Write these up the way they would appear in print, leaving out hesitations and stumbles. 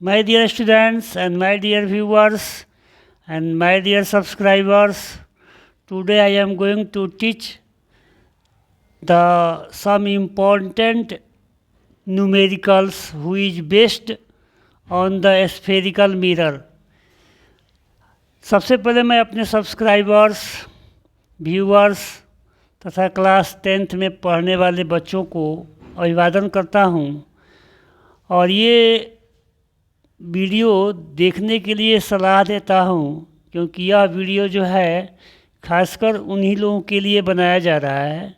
My dear students and my dear viewers and my dear subscribers, today I am going to teach some important numericals who is based on the spherical mirror. सबसे पहले मैं अपने subscribers, viewers तथा class 10th में पढ़ने वाले बच्चों को अभिवादन करता हूँ और ये वीडियो देखने के लिए सलाह देता हूँ क्योंकि यह वीडियो जो है खासकर उन्हीं लोगों के लिए बनाया जा रहा है।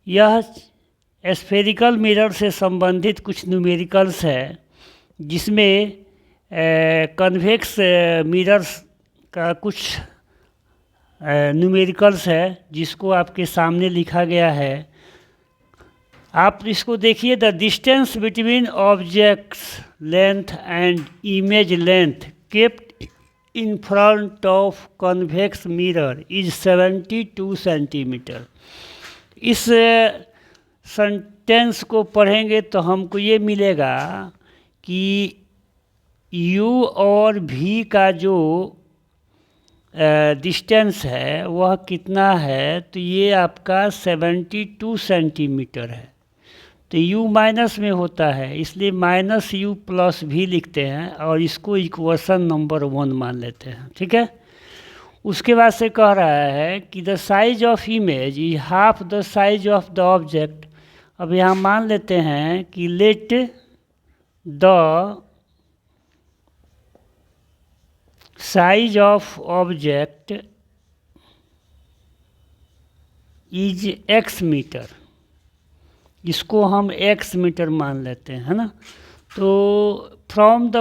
यह स्फेरिकल मिरर से संबंधित कुछ न्यूमेरिकल्स है जिसमें कन्वेक्स मिरर्स का कुछ न्यूमेरिकल्स है जिसको आपके सामने लिखा गया है। आप इसको देखिए। The distance between objects length and image length kept in front of convex mirror is 72 centimetre. इस सेंटेंस को पढ़ेंगे तो हमको ये मिलेगा कि u और v का जो डिस्टेंस है वह कितना है, तो ये आपका 72 सेंटीमीटर है। तो u माइनस में होता है इसलिए माइनस u प्लस भी लिखते हैं और इसको इक्वेशन नंबर 1 मान लेते हैं। ठीक है। उसके बाद से कह रहा है कि the size of image is half the size of the object. अब यहाँ मान लेते हैं कि let the size of object is x metre. इसको हम x मीटर मान लेते हैं, है ना। तो फ्रॉम द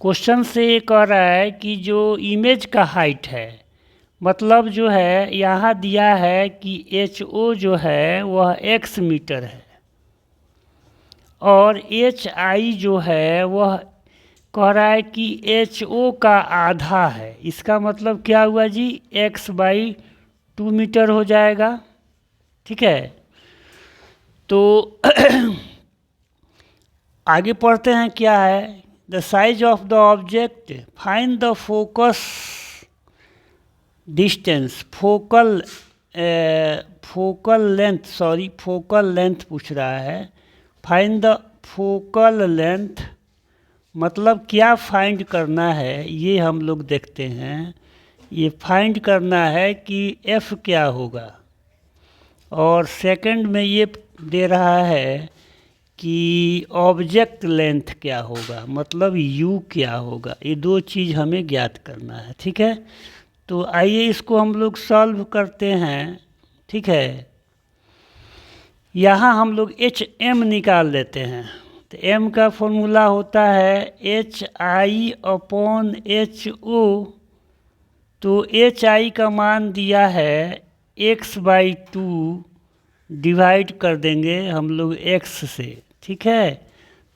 क्वेश्चन से ये कह रहा है कि जो इमेज का हाइट है, मतलब जो है यहाँ दिया है कि HO जो है वह x मीटर है और HI जो है वह कह रहा है कि HO का आधा है। इसका मतलब क्या हुआ जी, x/2 मीटर हो जाएगा। ठीक है। तो आगे पढ़ते हैं क्या है। The size of the object, find the focus distance, focal length पूछ रहा है। फाइंड द फोकल लेंथ मतलब क्या फाइंड करना है ये हम लोग देखते हैं। ये फाइंड करना है कि f क्या होगा और सेकंड में ये दे रहा है कि ऑब्जेक्ट लेंथ क्या होगा, मतलब u क्या होगा। ये दो चीज़ हमें ज्ञात करना है। ठीक है। तो आइए इसको हम लोग सॉल्व करते हैं। ठीक है। यहाँ हम लोग HM निकाल लेते हैं। तो m का फॉर्मूला होता है HI/HO। तो HI का मान दिया है x/2, डिवाइड कर देंगे हम लोग x से। ठीक है।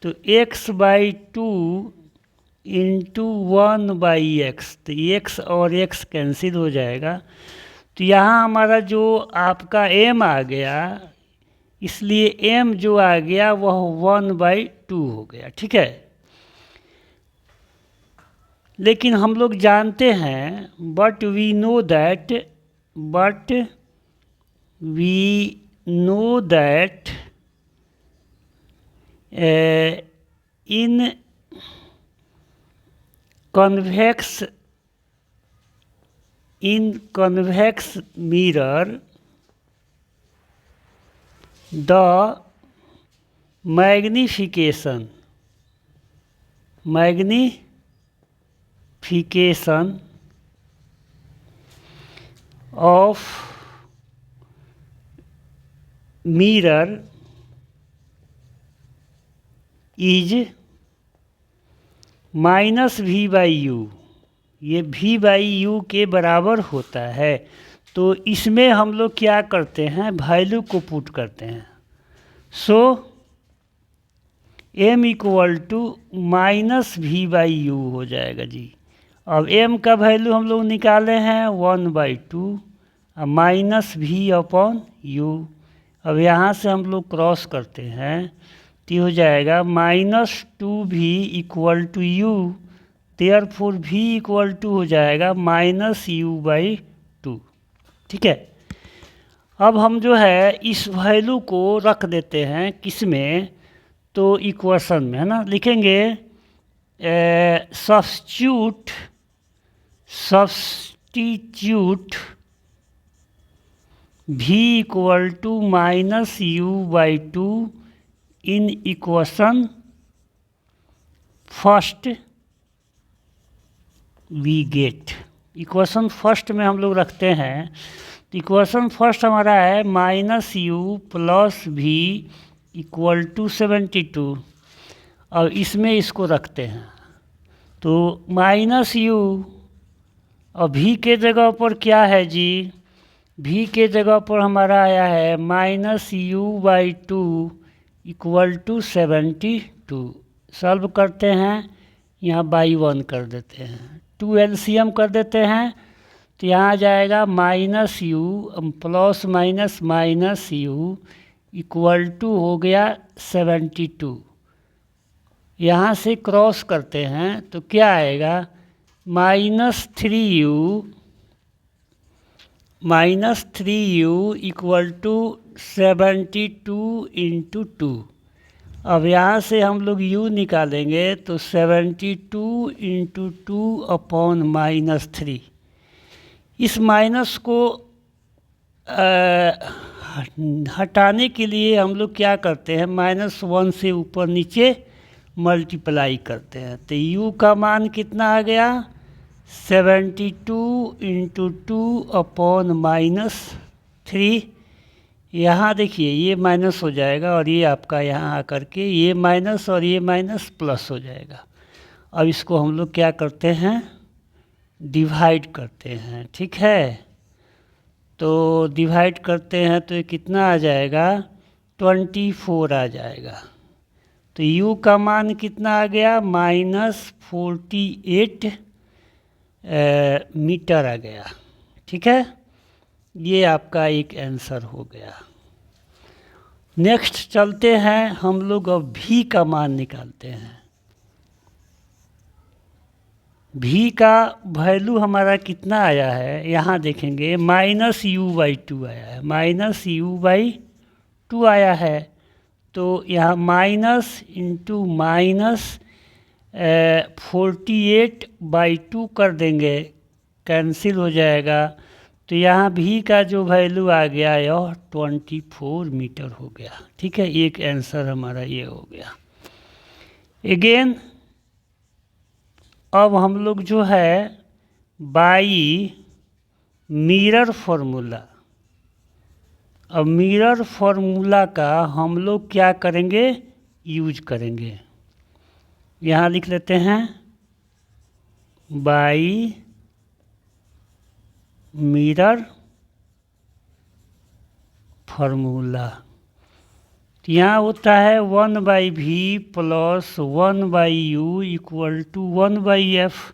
तो x/2 इंटू 1/x, तो x और x कैंसिल हो जाएगा। तो यहाँ हमारा जो आपका m आ गया, इसलिए m जो आ गया वह 1/2 हो गया। ठीक है। लेकिन हम लोग जानते हैं but we know that in convex mirror the magnification of mirror is -v/u। ये v/u के बराबर होता है। तो इसमें हम लोग क्या करते हैं, वैल्यू को पुट करते हैं। सो m = -v/u हो जाएगा जी। अब m का वैल्यू हम लोग निकाले हैं 1/2 माइनस भी अपॉन यू। अब यहाँ से हम लोग क्रॉस करते हैं तो ये हो जाएगा -2v equal to u, therefore v equal to हो जाएगा -u/2। ठीक है, अब हम जो है इस वैल्यू को रख देते हैं किस में, तो इक्वेशन में, है ना। लिखेंगे substitute v equal to -u/2 in equation first we get. Equation first में हम लोग रखते हैं, तो इक्वेशन फर्स्ट हमारा है -u + v इक्वल टू 72। और इसमें इसको रखते हैं तो -u, और v के जगह पर क्या है जी, v के जगह पर हमारा आया है -u/2 इक्वल टू 72। सॉल्व करते हैं, यहाँ बाई 1 कर देते हैं, 2 LCM कर देते हैं, तो यहाँ आ जाएगा -u + -u इक्वल टू हो गया 72। यहाँ से क्रॉस करते हैं तो क्या आएगा, -3u इक्वल टू 72 × 2। अब यहाँ से हम लोग u निकालेंगे तो 72 × 2 अपॉन -3। इस माइनस को हटाने के लिए हम लोग क्या करते हैं, -1 से ऊपर नीचे मल्टीप्लाई करते हैं, तो u का मान कितना आ गया, 72 × 2 अपॉन -3। यहाँ देखिए ये माइनस हो जाएगा और ये आपका यहाँ आकर के ये माइनस और ये माइनस प्लस हो जाएगा। अब इसको हम लोग क्या करते हैं, डिवाइड करते हैं। ठीक है, तो डिवाइड करते हैं तो ये कितना आ जाएगा, 24 आ जाएगा। तो u का मान कितना आ गया, -48 मीटर आ गया। ठीक है, ये आपका एक आंसर हो गया। नेक्स्ट चलते हैं, हम लोग अब v का मान निकालते हैं। v का वैल्यू हमारा कितना आया है, यहाँ देखेंगे -u/2 आया है, -u/2 आया है। तो यहाँ माइनस इंटू -48/2 कर देंगे, कैंसिल हो जाएगा। तो यहाँ v का जो वैल्यू आ गया यह 24 मीटर हो गया। ठीक है, एक आंसर हमारा ये हो गया। अगेन अब हम लोग जो है बाई मिरर फार्मूला, अब मिरर फार्मूला का हम लोग क्या करेंगे, यूज करेंगे। यहाँ लिख लेते हैं बाई मिरर फार्मूला। तो यहाँ होता है 1/v + 1/u equal to 1/f।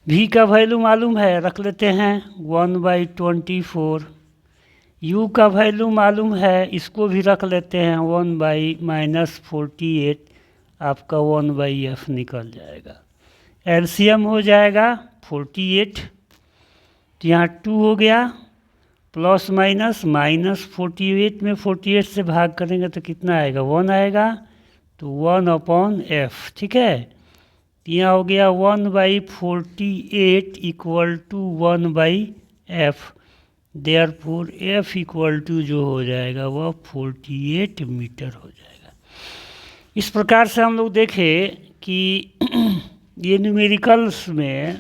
v का वैल्यू मालूम है, रख लेते हैं 1/24। u का वैल्यू मालूम है, इसको भी रख लेते हैं 1/-48, आपका 1/f निकल जाएगा। एलसीएम हो जाएगा 48, तो यहाँ 2 हो गया, प्लस माइनस -48 में 48 से भाग करेंगे तो कितना आएगा, 1 आएगा, तो 1/f। ठीक है, यहाँ हो गया 1/48 equal to 1/f। Therefore f equal to जो हो जाएगा वह 48 मीटर हो जाएगा। इस प्रकार से हम लोग देखें कि ये न्यूमेरिकल्स में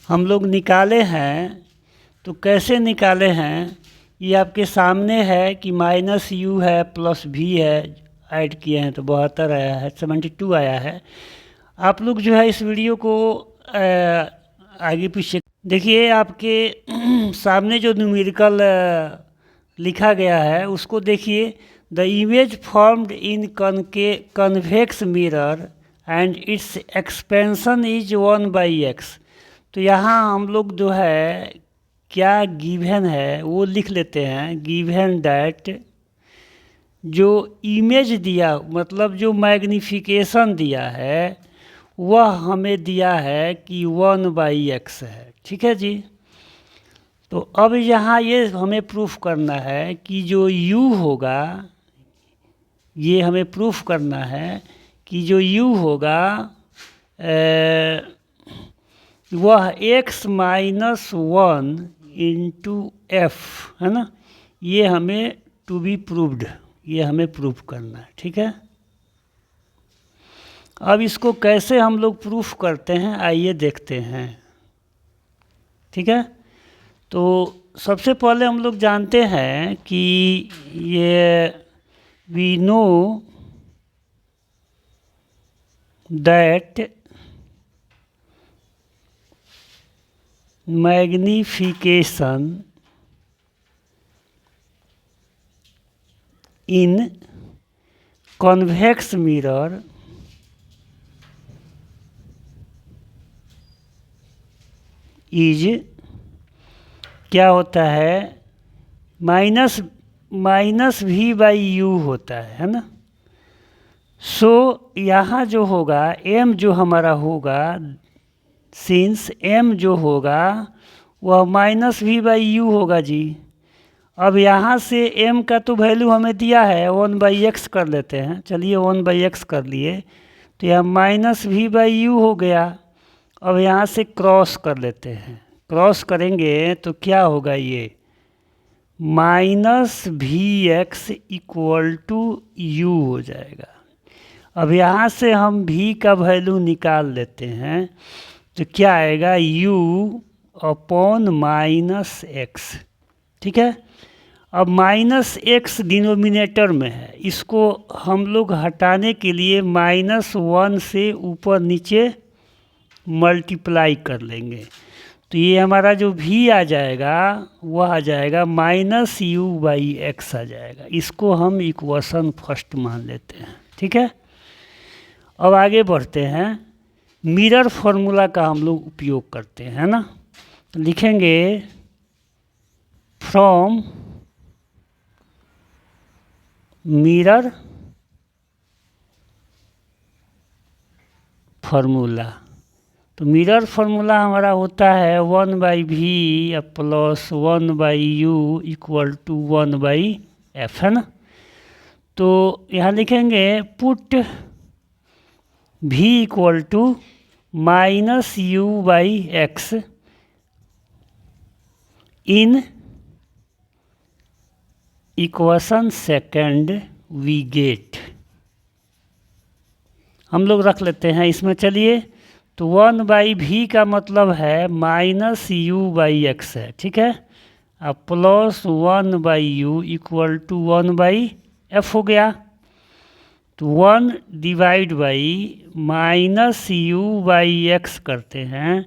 हम लोग निकाले हैं, तो कैसे निकाले हैं ये आपके सामने है कि -u है +v है, ऐड किए हैं तो 72 आया है, 72 आया है। आप लोग जो है इस वीडियो को आगे पीछे देखिए, आपके सामने जो न्यूमेरिकल लिखा गया है उसको देखिए। The image formed in convex mirror and it's expansion is 1/x। तो यहाँ हम लोग जो है क्या गिवन है वो लिख लेते हैं। गिवन दैट जो इमेज दिया मतलब जो मैग्नीफिकेशन दिया है वह हमें दिया है कि 1/x है। ठीक है जी। तो अब यहाँ ये हमें प्रूफ करना है कि जो u होगा, ये हमें प्रूफ करना है कि जो u होगा वह x - 1 इंटू एफ है ना। ये हमें टू बी प्रूव्ड, ये हमें प्रूफ करना है। ठीक है। अब इसको कैसे हम लोग प्रूफ करते हैं आइए देखते हैं। ठीक है। तो सबसे पहले हम लोग जानते हैं कि ये we know that magnification in convex mirror is क्या होता है -v/u होता है ना। सो यहाँ जो होगा m जो हमारा होगा, सिंस m जो होगा वह -v/u होगा जी। अब यहाँ से m का तो वैल्यू हमें दिया है 1/x कर लेते हैं। चलिए 1/x कर लिए तो यह -v/u हो गया। अब यहाँ से क्रॉस कर लेते हैं। क्रॉस करेंगे तो क्या होगा ये -vx = u हो जाएगा। अब यहाँ से हम v का वैल्यू निकाल लेते हैं तो क्या आएगा u/-x। ठीक है। अब -x डिनोमिनेटर में है, इसको हम लोग हटाने के लिए -1 से ऊपर नीचे मल्टीप्लाई कर लेंगे तो ये हमारा जो v आ जाएगा वह आ जाएगा -u/x आ जाएगा। इसको हम इक्वेशन फर्स्ट मान लेते हैं। ठीक है। अब आगे बढ़ते हैं। मिरर फॉर्मूला का हम लोग उपयोग करते हैं ना। लिखेंगे फ्रॉम मिरर फार्मूला। तो मिरर फार्मूला हमारा होता है 1/v + 1/u = 1/f है ना। तो यहाँ लिखेंगे put v = -u/x in equation second we get. हम लोग रख लेते हैं इसमें। चलिए तो 1/v का मतलब है -u/x है। ठीक है। अब +1/u = 1/f हो गया। तो 1/-u/x करते हैं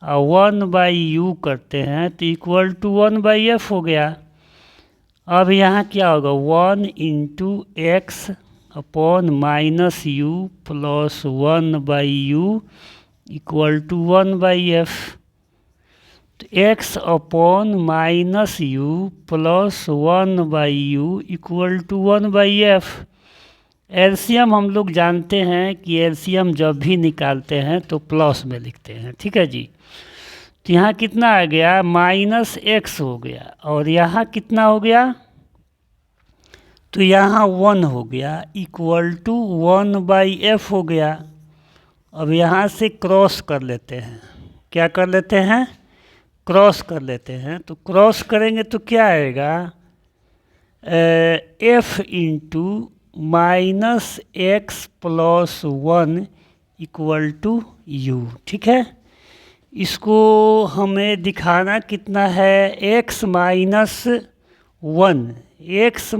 और 1/u करते हैं तो = 1/f हो गया। अब यहाँ क्या होगा 1 × x upon -u + 1/u = 1/f। तो x upon -u + 1/u = 1/f। LCM हम लोग जानते हैं कि एलसीएम जब भी निकालते हैं तो प्लस में लिखते हैं। ठीक है जी। तो यहाँ कितना आ गया -x हो गया और यहाँ कितना हो गया तो यहाँ 1 हो गया = 1/f हो गया। अब यहाँ से क्रॉस कर लेते हैं। क्या कर लेते हैं क्रॉस कर लेते हैं। तो क्रॉस करेंगे तो क्या आएगा f × -x + 1 = u। ठीक है। इसको हमें दिखाना कितना है x - 1 ×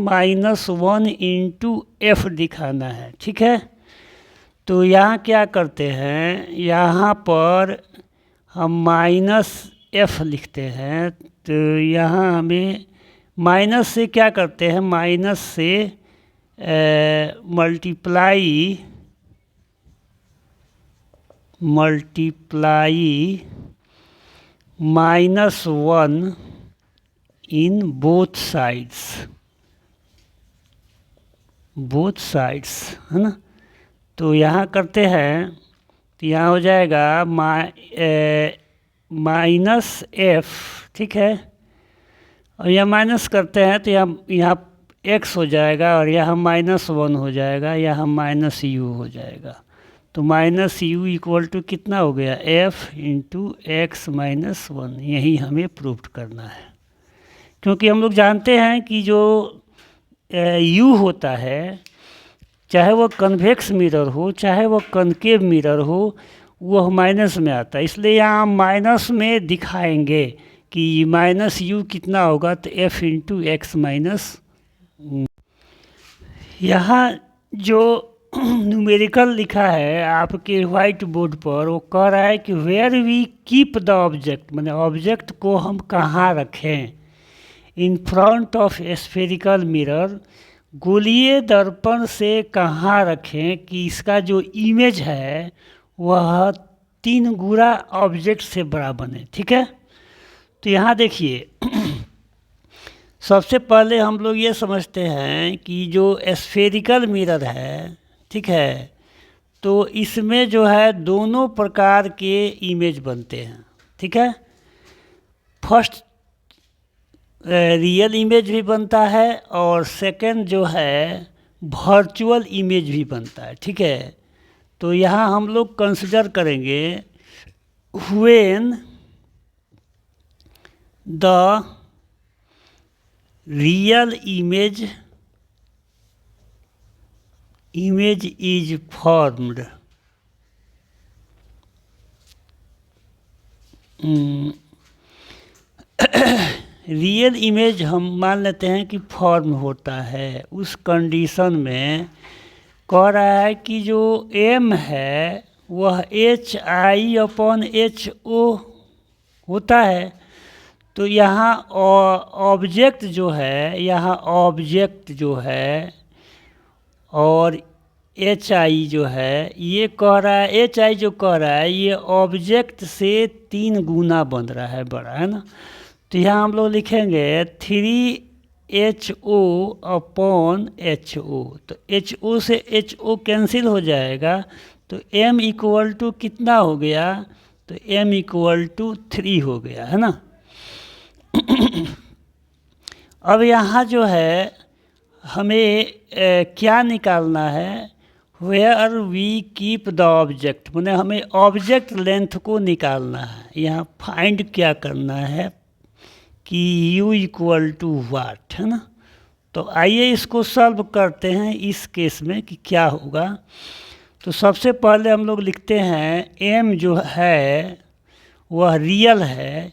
f दिखाना है। ठीक है। तो यहाँ क्या करते हैं यहाँ पर हम -f लिखते हैं। तो यहाँ हमें माइनस से क्या करते हैं माइनस से मल्टीप्लाई -1 इन बोथ साइड्स, है ना। तो यहाँ करते हैं तो यहाँ हो जाएगा -f, ठीक है। और यहाँ माइनस करते हैं तो यहाँ x हो जाएगा और यहाँ -1 हो जाएगा, यहाँ -u हो जाएगा। तो -u इक्वल टू कितना हो गया, f इंटू एक्स -1। यही हमें प्रूव करना है, क्योंकि हम लोग जानते हैं कि जो u होता है, चाहे वो कन्वेक्स मिरर हो चाहे वो कनकेव मिरर हो, वह माइनस में आता है। इसलिए यहाँ माइनस में दिखाएंगे कि -u कितना होगा, तो f इंटू एक्स माइनस। यहाँ जो न्यूमेरिकल लिखा है आपके वाइट बोर्ड पर, वो कह रहा है कि where we keep the object, माने ऑब्जेक्ट को हम कहाँ रखें। In front of spherical mirror, गोलीय दर्पण से कहाँ रखें कि इसका जो इमेज है वह 3 गुना ऑब्जेक्ट से बड़ा बने, ठीक है। तो यहाँ देखिए सबसे पहले हम लोग ये समझते हैं कि जो स्फेरिकल मिरर है, ठीक है, तो इसमें जो है दोनों प्रकार के इमेज बनते हैं, ठीक है। फर्स्ट रियल इमेज भी बनता है और सेकंड जो है वर्चुअल इमेज भी बनता है, ठीक है। तो यहाँ हम लोग कंसिडर करेंगे when the real image is formed, real image हम मान लेते हैं कि फॉर्म होता है। उस कंडीशन में कह रहा है कि जो m है वह HI/HO होता है। तो यहाँ ऑब्जेक्ट जो है, यहाँ ऑब्जेक्ट जो है और HI जो है, ये कह रहा है, HI जो कह रहा है ये ऑब्जेक्ट से 3 गुना बन रहा है, बड़ा, है ना। तो यहाँ हम लोग लिखेंगे 3HO/HO। तो HO से HO कैंसिल हो जाएगा, तो m इक्वल टू कितना हो गया, तो m इक्वल टू 3 हो गया, है ना। अब यहाँ जो है हमें क्या निकालना है, where we keep the object, माने हमें ऑब्जेक्ट लेंथ को निकालना है। यहाँ फाइंड क्या करना है कि u इक्वल टू वाट, है ना। तो आइए इसको सॉल्व करते हैं इस केस में कि क्या होगा। तो सबसे पहले हम लोग लिखते हैं m जो है वह रियल है,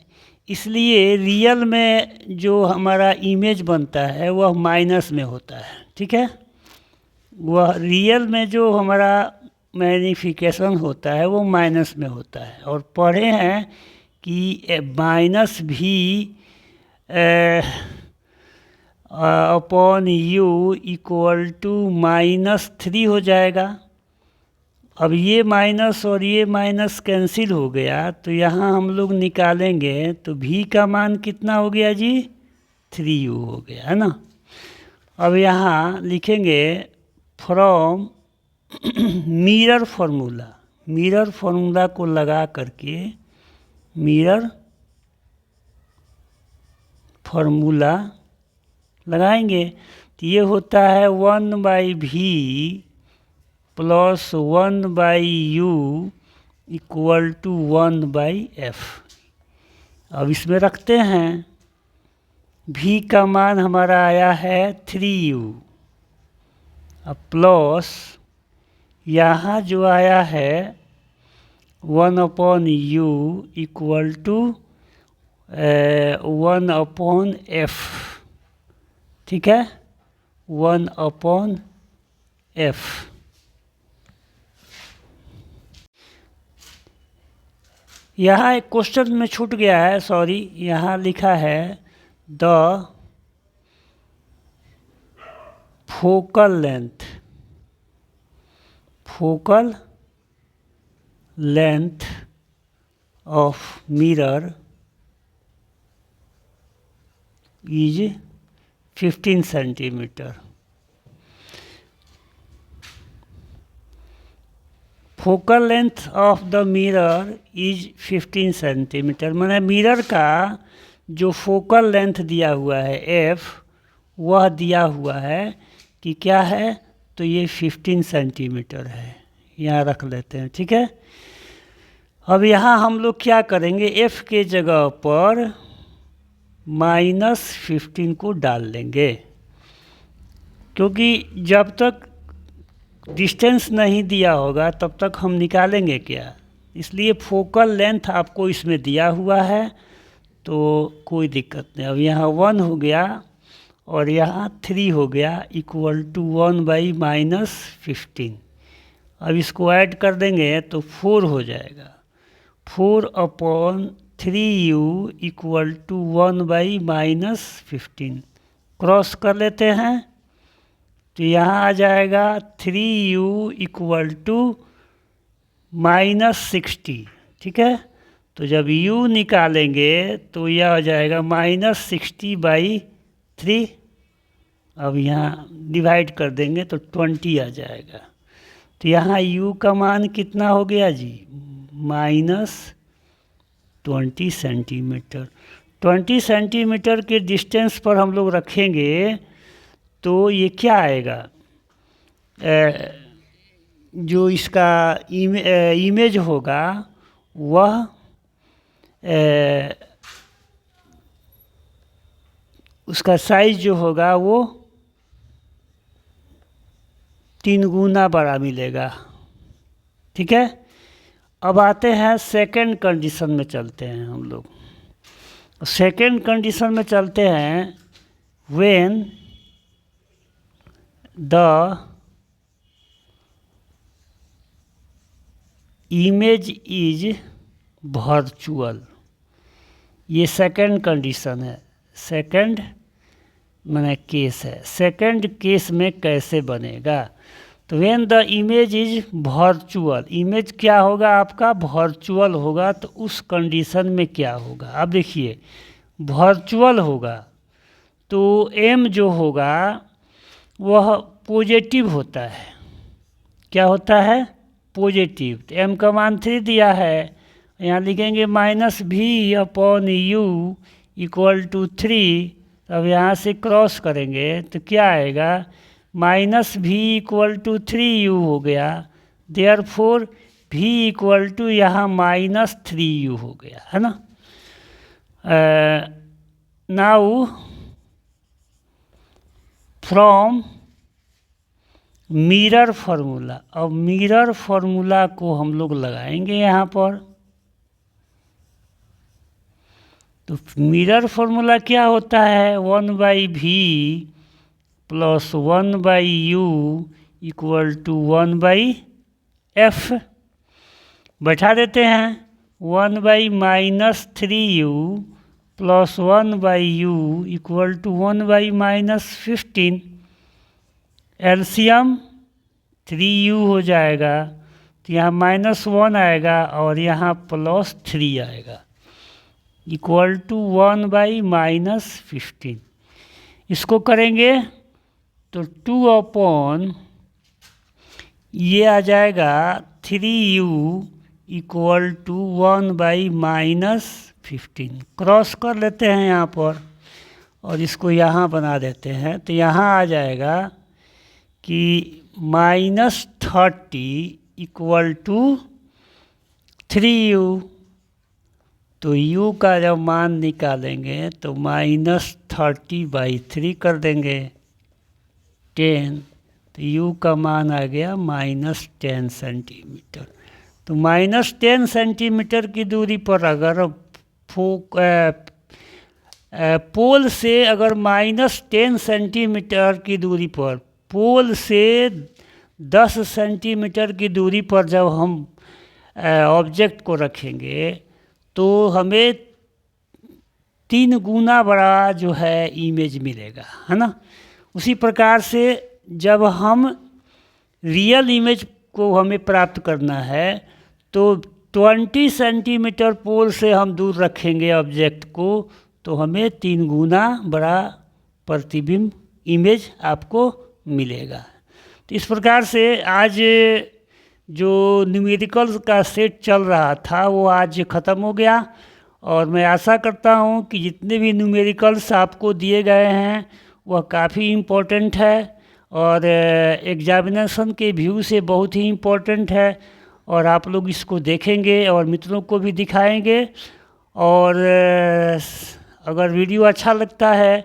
इसलिए रियल में जो हमारा इमेज बनता है वह माइनस में होता है, ठीक है। वह रियल में जो हमारा मैग्नीफिकेशन होता है वो माइनस में होता है। और पढ़े हैं कि माइनस भी अपॉन u इक्वल टू -3 हो जाएगा। अब ये माइनस और ये माइनस कैंसिल हो गया, तो यहाँ हम लोग निकालेंगे तो v का मान कितना हो गया जी, 3u हो गया, है ना। अब यहाँ लिखेंगे फ्रॉम मिरर फार्मूला को लगा करके, मिरर फार्मूला लगाएंगे तो ये होता है 1/v plus 1/u equal to 1/f। अब इसमें रखते हैं, v का मान हमारा आया है 3u, अब प्लस यहाँ जो आया है 1/u इक्वल टू 1/f, ठीक है, 1/f। यहाँ एक क्वेश्चन में छूट गया है, सॉरी, यहाँ लिखा है the focal length of mirror is 15 centimetre. Focal length of the mirror is 15 centimetre. मैंने मिरर का जो फोकल लेंथ दिया हुआ है एफ, वह दिया हुआ है कि क्या है, तो ये 15 सेंटीमीटर है। यहाँ रख लेते हैं, ठीक है। अब यहाँ हम लोग क्या करेंगे, एफ के जगह पर -15 को डाल लेंगे, क्योंकि जब तक डिस्टेंस नहीं दिया होगा तब तक हम निकालेंगे क्या। इसलिए फोकल लेंथ आपको इसमें दिया हुआ है तो कोई दिक्कत नहीं। अब यहाँ 1 हो गया और यहाँ 3 हो गया, इक्वल टू 1/-15। अब इसको ऐड कर देंगे तो 4 हो जाएगा। 4/3u equal to 1/-15। क्रॉस कर लेते हैं तो यहाँ आ जाएगा 3u इक्वल टू -60, ठीक है। तो जब u निकालेंगे तो यह हो जाएगा -60/3। अब यहाँ डिवाइड कर देंगे तो 20 आ जाएगा। तो यहाँ u का मान कितना हो गया जी, -20 सेंटीमीटर। 20 सेंटीमीटर के डिस्टेंस पर हम लोग रखेंगे तो ये क्या आएगा, जो इसका इमेज होगा वह उसका साइज जो होगा वो 3 गुना बड़ा मिलेगा, ठीक है। अब आते हैं सेकंड कंडीशन में, चलते हैं हम लोग। सेकंड कंडीशन में चलते हैं, when the image is virtual. ये सेकंड कंडीशन है, सेकंड माने केस है। सेकंड केस में कैसे बनेगा, तो when the image is virtual, image क्या होगा आपका, वर्चुअल होगा। तो उस कंडीशन में क्या होगा, अब देखिए वर्चुअल होगा तो m जो होगा वह पॉजिटिव होता है। क्या होता है, पॉजिटिव। तो m का मान 3 दिया है, यहाँ लिखेंगे -v/u इक्वल टू 3। अब यहाँ से क्रॉस करेंगे तो क्या आएगा, -v इक्वल टू 3u हो गया। देयरफॉर v इक्वल टू यहाँ -3u हो गया, है ना। नाउ फ्रॉम मिरर फार्मूला, अब मिरर फार्मूला को हम लोग लगाएंगे यहाँ पर। तो मिरर फार्मूला क्या होता है, 1/v plus 1/u equal to 1/f। बैठा देते हैं, 1/-3u plus 1/u equal to 1/-15। LCM 3u हो जाएगा, तो यहाँ -1 आएगा और यहाँ +3 आएगा, इक्वल टू 1/-15। इसको करेंगे तो 2/, ये आ जाएगा 3u इक्वल टू 1/-15। क्रॉस कर लेते हैं यहाँ पर और इसको यहाँ बना देते हैं। तो यहाँ आ जाएगा कि -30 इक्वल टू 3u। तो u का जब मान निकालेंगे तो -30/3 कर देंगे, 10। तो u का मान आ गया -10 सेंटीमीटर। तो -10 सेंटीमीटर की दूरी पर अगर पोल से अगर -10 सेंटीमीटर की दूरी पर, पोल से 10 सेंटीमीटर की दूरी पर जब हम ऑब्जेक्ट को रखेंगे तो हमें 3 गुना बड़ा जो है इमेज मिलेगा, है ना। उसी प्रकार से जब हम रियल इमेज को हमें प्राप्त करना है तो 20 सेंटीमीटर पोल से हम दूर रखेंगे ऑब्जेक्ट को तो हमें 3 गुना बड़ा प्रतिबिंब इमेज आपको मिलेगा। तो इस प्रकार से आज जो न्यूमेरिकल्स का सेट चल रहा था वो आज ख़त्म हो गया, और मैं आशा करता हूँ कि जितने भी न्यूमेरिकल्स आपको दिए गए हैं वह काफ़ी इम्पोर्टेंट है और एग्जामिनेशन के व्यू से बहुत ही इम्पोर्टेंट है, और आप लोग इसको देखेंगे और मित्रों को भी दिखाएंगे। और अगर वीडियो अच्छा लगता है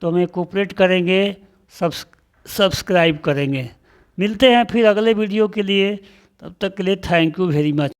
तो हमें कोऑपरेट करेंगे, सब्सक्राइब करेंगे। मिलते हैं फिर अगले वीडियो के लिए, तब तक के लिए थैंक यू वेरी मच।